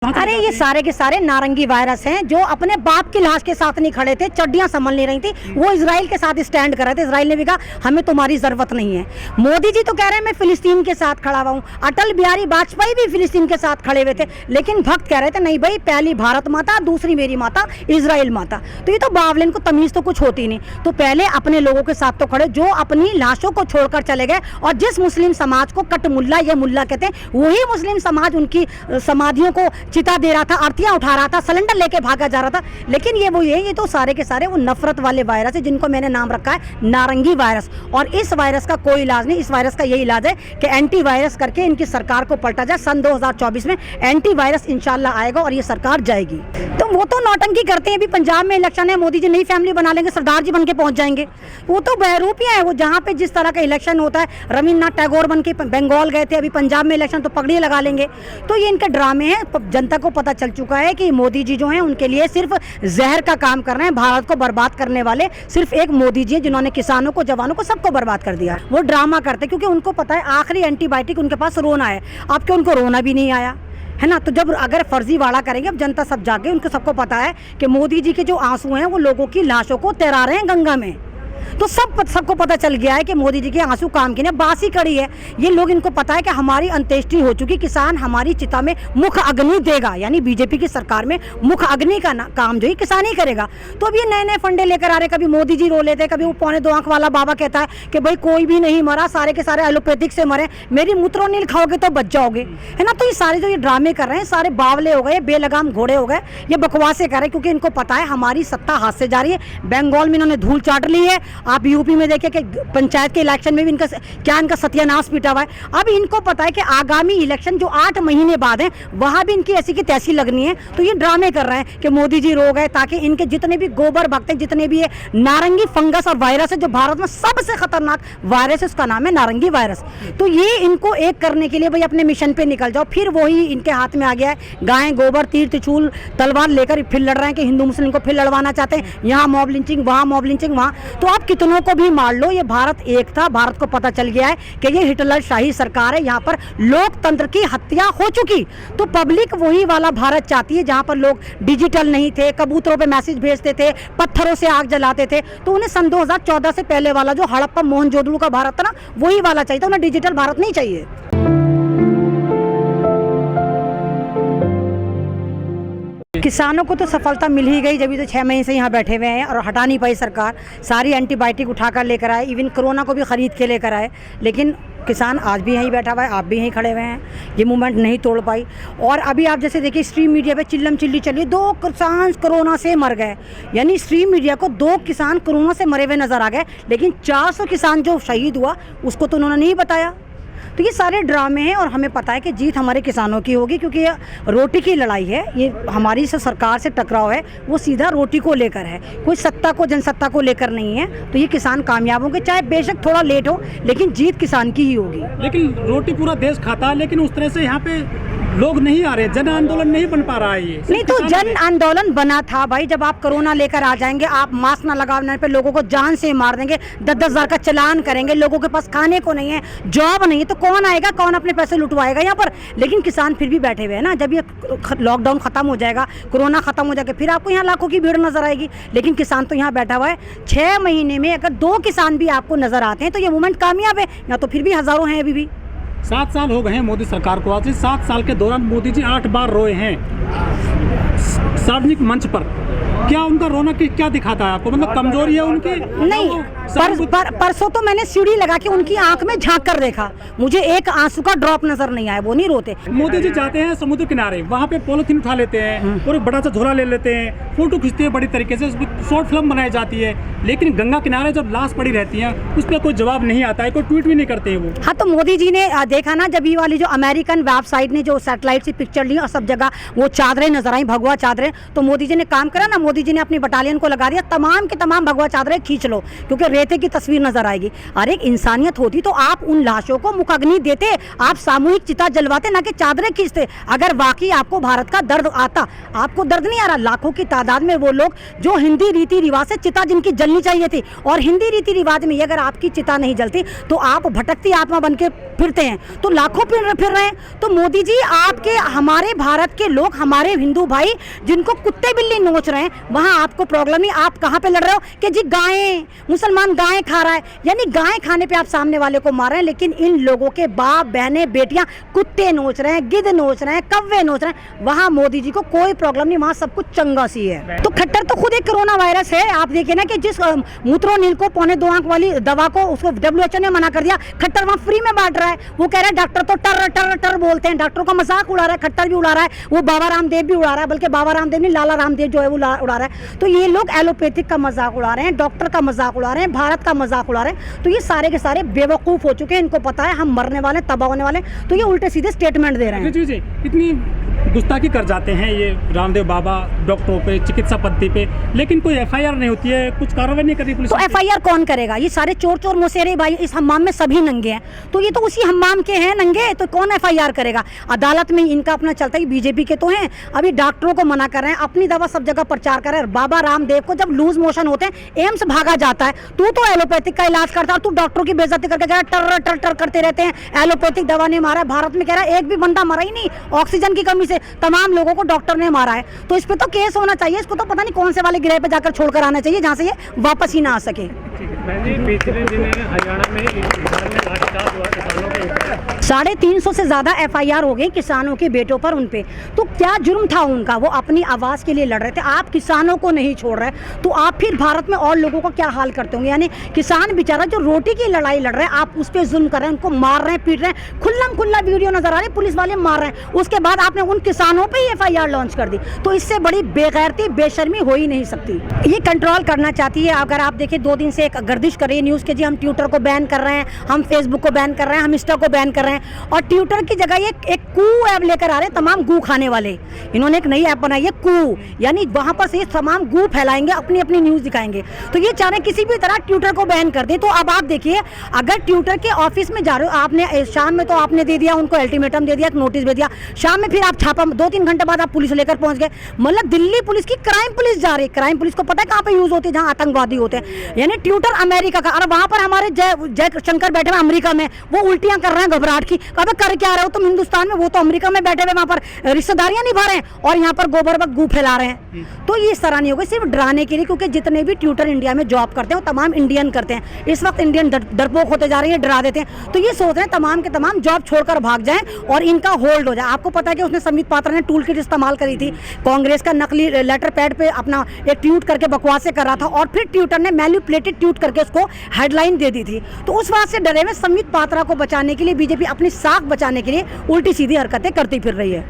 अरे ये सारे के सारे नारंगी वायरस हैं जो अपने बाप की लाश के साथ नहीं खड़े थे, चड्डियां संभल नहीं रही थी, वो इजराइल के साथ स्टैंड कर रहे थे। इजराइल ने भी कहा हमें तुम्हारी जरूरत नहीं है। मोदी जी तो कह रहे हैं मैं फिलिस्तीन के साथ खड़ा हुआ हूँ, अटल बिहारी वाजपेयी भी फिलिस्तीन के साथ खड़े हुए थे, लेकिन भक्त कह रहे थे नहीं भाई, पहली भारत माता, दूसरी मेरी माता इजराइल माता। तो ये तो बावले, इनको तमीज तो कुछ होती नहीं। तो पहले अपने लोगों के साथ तो खड़े जो अपनी लाशों को छोड़कर चले गए, और जिस मुस्लिम समाज को कट मुल्ला या मुल्ला कहते हैं, वही मुस्लिम समाज उनकी समाधियों को चिता दे रहा था, आरतियां उठा रहा था, सिलेंडर लेके भागा जा रहा था। लेकिन ये तो सारे के सारे वो नफरत वाले वायरस है जिनको मैंने नाम रखा है नारंगी वायरस। और इस वायरस का कोई इलाज नहीं, इस वायरस का यही इलाज है कि एंटी वायरस करके इनकी सरकार को पलटा जाए। सन 2024 में एंटी वायरस इंशाल्लाह आएगा और ये सरकार जाएगी। तो वो तो नौटंकी करते हैं। अभी पंजाब में इलेक्शन है, मोदी जी नई फैमिली बना लेंगे, सरदार जी बन के पहुंच जाएंगे। वो तो बहरूपियां है। वो जहाँ पे जिस तरह का इलेक्शन होता है, रविन्द्रनाथ टैगोर बन के बंगाल गए थे, अभी पंजाब में इलेक्शन तो पगड़ी लगा लेंगे। तो ये इनके ड्रामे हैं। जनता को पता चल चुका है कि मोदी जी जो हैं उनके लिए सिर्फ जहर का काम कर रहे हैं। भारत को बर्बाद करने वाले सिर्फ एक मोदी जी हैं, जिन्होंने किसानों को, जवानों को, सबको बर्बाद कर दिया। वो ड्रामा करते क्योंकि उनको पता है आखिरी एंटीबायोटिक उनके पास रोना है। अब क्यों उनको रोना भी नहीं आया है ना। तो जब अगर फर्जीवाड़ा करेंगे, अब जनता सब जागे, उनको सबको पता है कि मोदी जी के जो आंसू हैं वो लोगों की लाशों को तैरा रहे हैं गंगा में। तो सबको पता चल गया है कि मोदी जी के आंसू काम की नहीं, बासी कड़ी है। ये लोग, इनको पता है कि हमारी अंत्येष्टि हो चुकी, किसान हमारी चिता में मुख अग्नि देगा, यानी बीजेपी की सरकार में मुख अग्नि का काम जो है किसान ही करेगा। तो अब ये नए नए फंडे लेकर आ रहे, कभी मोदी जी रो लेते, कभी वो 2.25 आंख वाला बाबा कहता है कि भाई कोई भी नहीं मरा, सारे के सारे एलोपैथिक से मरे, मेरी मूत्रोनील खाओगे तो बच जाओगे, है ना। तो ये सारे जो ये ड्रामे कर रहे हैं, सारे बावले हो गए, बेलगाम घोड़े हो गए, ये बकवासें कर रहे हैं, क्योंकि इनको पता है हमारी सत्ता हाथ से जा रही है। बंगाल में इन्होंने धूल चाट ली है। आप यूपी में देखिए कि पंचायत के इलेक्शन में भी इनका सत्यानाश पिटा हुआ है। अब इनको पता है कि आगामी इलेक्शन जो 8 महीने बाद है, वहां भी इनकी ऐसी की तैसी लगनी है। तो ये ड्रामे कर रहे हैं कि मोदी जी रो गए, ताकि इनके जितने भी गोबर भक्त हैं, जितने भी ये नारंगी फंगस और वायरस है, जो भारत में सबसे खतरनाक वायरस है, उसका नाम है नारंगी वायरस। तो ये इनको एक करने के लिए भाई अपने मिशन पे निकल जाओ। फिर वही इनके हाथ में आ गया है, गाय गोबर तीर त्रिशूल तलवार लेकर फिर लड़ रहे हैं कि हिंदू मुस्लिम को फिर लड़वाना चाहते हैं। यहाँ मॉब लिंचिंग, वहाँ मॉब लिंचिंग, वहाँ। तो आप कितनों को भी मार लो, ये भारत एक था। भारत को पता चल गया है कि ये हिटलर शाही सरकार है, यहाँ पर लोकतंत्र की हत्या हो चुकी। तो पब्लिक वही वाला भारत चाहती है जहाँ पर लोग डिजिटल नहीं थे, कबूतरों पे मैसेज भेजते थे, पत्थरों से आग जलाते थे। तो उन्हें सन 2014 से पहले वाला जो हड़प्पा मोहनजोदड़ो का भारत था ना, वही वाला चाहिए था। उन्हें डिजिटल भारत नहीं चाहिए। किसानों को तो सफलता मिल ही गई, जब भी तो 6 महीने से यहाँ बैठे हुए हैं और हटा नहीं पाई सरकार। सारी एंटीबायोटिक उठाकर लेकर आए, इवन कोरोना को भी खरीद के लेकर आए, लेकिन किसान आज भी यहीं बैठा हुआ है, आप भी यहीं खड़े हुए हैं। ये मूवमेंट नहीं तोड़ पाई। और अभी आप जैसे देखिए स्ट्रीम मीडिया पे चिल्लम चिल्ली चली, 2 किसान कोरोना से मर गए, यानी स्ट्रीम मीडिया को 2 किसान कोरोना से मरे हुए नजर आ गए, लेकिन 400 किसान जो शहीद हुआ उसको तो उन्होंने नहीं बताया। तो ये सारे ड्रामे हैं, और हमें पता है कि जीत हमारे किसानों की होगी, क्योंकि ये रोटी की लड़ाई है। ये हमारी सरकार से टकराव है, वो सीधा रोटी को लेकर है, कोई सत्ता को, जनसत्ता को लेकर नहीं है। तो ये किसान कामयाब होंगे, चाहे बेशक थोड़ा लेट हो, लेकिन जीत किसान की ही होगी। लेकिन रोटी पूरा देश खाता है, लेकिन उस तरह से यहाँ पे लोग नहीं आ रहे, जन आंदोलन नहीं बन पा रहा है। ये नहीं, तो जन आंदोलन बना था भाई। जब आप कोरोना लेकर आ जाएंगे, आप मास्क ना लगाने पे लोगों को जान से मार देंगे, 10-10 हज़ार का चलान करेंगे, लोगों के पास खाने को नहीं है, जॉब नहीं है, तो कौन आएगा, कौन अपने पैसे लुटवाएगा यहाँ पर। लेकिन किसान फिर भी बैठे हुए हैं ना। जब ये लॉकडाउन खत्म हो जाएगा, कोरोना खत्म हो जाएगा, फिर आपको यहाँ लाखों की भीड़ नजर आएगी। लेकिन किसान तो यहाँ बैठा हुआ है। 6 महीने में अगर 2 किसान भी आपको नजर आते हैं तो ये मूवमेंट कामयाब है, या तो फिर भी हजारों हैं अभी भी। 7 साल हो गए हैं मोदी सरकार को। आज 7 साल के दौरान मोदी जी 8 बार रोए हैं सार्वजनिक मंच पर। क्या उनका रोना क्या दिखाता है आपको, मतलब कमजोरी है उनकी? नहीं, परसों तो मैंने सीढ़ी लगा के उनकी आंख में झांक कर देखा, मुझे एक आंसू का ड्रॉप नजर नहीं आया। वो नहीं रोते। मोदी जी जाते हैं समुद्र किनारे, वहाँ पे पॉलिथीन उठा लेते हैं और एक बड़ा सा झोला ले लेते हैं, फोटो खींचते हैं बड़ी तरीके से, उसमें शॉर्ट फिल्म बनाई जाती है। लेकिन गंगा किनारे जब लाश पड़ी रहती है, उस पर कोई जवाब नहीं आता है, कोई ट्वीट भी नहीं करते हैं वो। हाँ, तो मोदी जी ने देखा ना, जब ये वाली जो अमेरिकन वेबसाइट ने जो सैटेलाइट से पिक्चर ली और सब जगह वो चादरें नजर आई, भगवा चादरें, तो मोदी जी ने काम करा ना। मोदी जी ने अपनी बटालियन को लगा दिया, तमाम के तमाम भगवा चादरें खींच लो क्योंकि रेते की तस्वीर नजर आएगी। अरे इंसानियत होती तो आप उन लाशों को मुखाग्नि देते, आप सामूहिक चिता जलवाते, ना कि चादरें खींचते। अगर वाकई आपको भारत का दर्द आता, आपको दर्द नहीं आ रहा। लाखों की तादाद में वो लोग जो हिंदी रीति रिवाज से चिता जिनकी जलनी चाहिए थी, और हिंदी रीति रिवाज में अगर आपकी चिता नहीं जलती तो आप भटकती आत्मा बन के फिरते हैं, तो लाखों फिर रहे हैं। तो मोदी जी, आपके हमारे भारत के लोग, हमारे हिंदू भाई जिनको कुत्ते बिल्ली नोच रहे हैं, वहां आपको प्रॉब्लम ही। आप कहां पे लड़ रहे हो कि जी गायें, मुसलमान गायें खा रहा है, यानी गायें खाने पे आप सामने वाले को मार रहे हैं, लेकिन इन लोगों के बाप बहनें बेटियां कुत्ते नोच रहे हैं, गिद्ध नोच रहे हैं, कौवे नोच रहे हैं, वहां मोदी जी को कोई प्रॉब्लम नहीं, वहां सब कुछ चंगा सी है। तो खट्टर तो खुद एक कोरोना वायरस है। आप देखिए ना कि जिस मूत्रोनील को 2.25 आंख वाली दवा को उसको WHO ने मना कर दिया, खट्टर वहां फ्री में बांट रहा है। वो कह रहा है डॉक्टर तो टर टर टर बोलते हैं, डॉक्टरों का मजाक उड़ा रहा है, खट्टर भी उड़ा रहा है, वो बाबा रामदेव भी उड़ा रहा है, बल्कि बाबा रामदेव नहीं, लाला रामदेव जो है वो उड़ा रहा है। तो ये लोग एलोपैथिक का मजाक उड़ा रहे हैं, डॉक्टर का मजाक उड़ा रहे हैं, भारत का मजाक उड़ा रहे हैं। तो ये सारे के सारे बेवकूफ हो चुके हैं, इनको पता है हम मरने वाले, तबाह होने वाले, तो ये उल्टे सीधे स्टेटमेंट दे रहे हैं। जी इतनी गुस्ताखी कर जाते हैं ये रामदेव बाबा डॉक्टरों पे, चिकित्सा पद्धति पे, लेकिन कोई FIR नहीं होती है, कुछ कार्रवाई नहीं कर रही पुलिस। तो FIR कौन करेगा? ये सारे चोर मोसेरे भाई इस हम्माम में सभी नंगे हैं, तो ये तो उसी हम्माम के हैं नंगे, तो कौन FIR करेगा? अदालत में इनका अपना चलता है, बीजेपी के तो हैं, अभी डॉक्टरों को मना कर रहे हैं, अपनी दवा सब जगह प्रचार कर रहे हैं। बाबा रामदेव को जब लूज मोशन होते हैं, एम्स भागा जाता है, तू तो एलोपैथिक का इलाज करता है, तू डॉक्टरों की बेइज्जती करके कह रहा टर टर टर करते रहते हैं, एलोपैथिक दवा ने मारा। भारत में कह रहा है एक भी बंदा मरा ही नहीं, ऑक्सीजन की कमी से तमाम लोगों को डॉक्टर ने मारा है। तो इस पे तो केस होना चाहिए, इसको तो पता नहीं कौन से वाले गृह पे जाकर छोड़कर आना चाहिए जहां से ये वापस ही ना आ सके। पिछले दिन हरियाणा में लाठीचार्ज हुआ किसानों के ऊपर, 350 से ज्यादा FIR हो गई किसानों के बेटों पर, उन पे। तो क्या जुर्म था उनका? वो अपनी आवाज के लिए लड़ रहे थे। आप किसानों को नहीं छोड़ रहे, तो आप फिर भारत में और लोगों को क्या हाल करते होंगे? यानी किसान बेचारा जो रोटी की लड़ाई लड़ रहे हैं, आप उस पर जुल्म कर रहे हैं, उनको मार रहे हैं, पीट रहे हैं, खुल्लम खुल्ला वीडियो नजर आ रही है, पुलिस वाले मार रहे हैं, उसके बाद आपने उन किसानों पर ही FIR लॉन्च कर दी। तो इससे बड़ी बेगैरती, बेशर्मी हो ही नहीं सकती। ये कंट्रोल करना चाहती है। अगर आप देखें 2 दिन से एक गर्दिश कर रही है न्यूज़ के जी हम ट्विटर को बैन कर रहे हैं, हम फेसबुक को बैन कर रहे हैं, हम इंस्टा को बैन कर रहे हैं, और ट्विटर की जगह ये एक कू ऐप लेकर आ रहे हैं, तमाम गू खाने वाले। इन्होंने एक नई ऐप बनाई है कू, यानी वहां पर से तमाम गू फैलाएंगे, अपनी अपनी न्यूज़ दिखाएंगे। तो ये चाह रहे हैं किसी भी तरह ट्विटर को बैन कर दे। तो अब आप देखिए, अगर ट्विटर के ऑफिस में जा रहे हो, आपने शाम में तो आपने दे दिया उनको अल्टीमेटम दे दिया, एक नोटिस दे दिया, शाम में फिर आप छापा, 2-3 घंटे बाद आप पुलिस लेकर पहुंच गए। मतलब दिल्ली पुलिस की क्राइम पुलिस जा रही है। क्राइम पुलिस को पता है कहाँ पे यूज होती है? जहाँ आतंकवादी होते हैं। यानी ट्विटर अमेरिका का, और वहां पर हमारे जय शंकर बैठे हुए अमेरिका में, वो उल्टियां कर रहे हैं घबराहट की। कब कर क्या रहे हो तुम हिंदुस्तान में? वो तो अमेरिका में बैठे हुए वहां पर रिश्तेदारियां निभा रहे हैं, और यहाँ पर गोबर वक्त गू फैला रहे हैं। तो ये इस तरह नहीं होगा, सिर्फ डराने के लिए, क्योंकि जितने भी ट्विटर इंडिया में जॉब करते हैं वो तमाम इंडियन करते हैं। इस वक्त इंडियन डरपोक होते जा रहे हैं, डरा देते हैं। तो ये सोच रहे हैं तमाम के तमाम जॉब छोड़कर भाग जाएं और इनका होल्ड हो जाए। आपको पता है कि उसने संबित पात्रा ने टूल किट इस्तेमाल करी थी, कांग्रेस का नकली लेटर पैड पे अपना एक ट्वीट करके बकवासें कर रहा था, और फिर ट्विटर ने मैनिपुलेटेड ट्वीट करके उसको हेडलाइन दे दी थी। तो उस बात से डरे हुए संबित पात्रा को बचाने के लिए बीजेपी अपनी साख बचाने के लिए उल्टी सीधी हरकतें करती फिर रही है।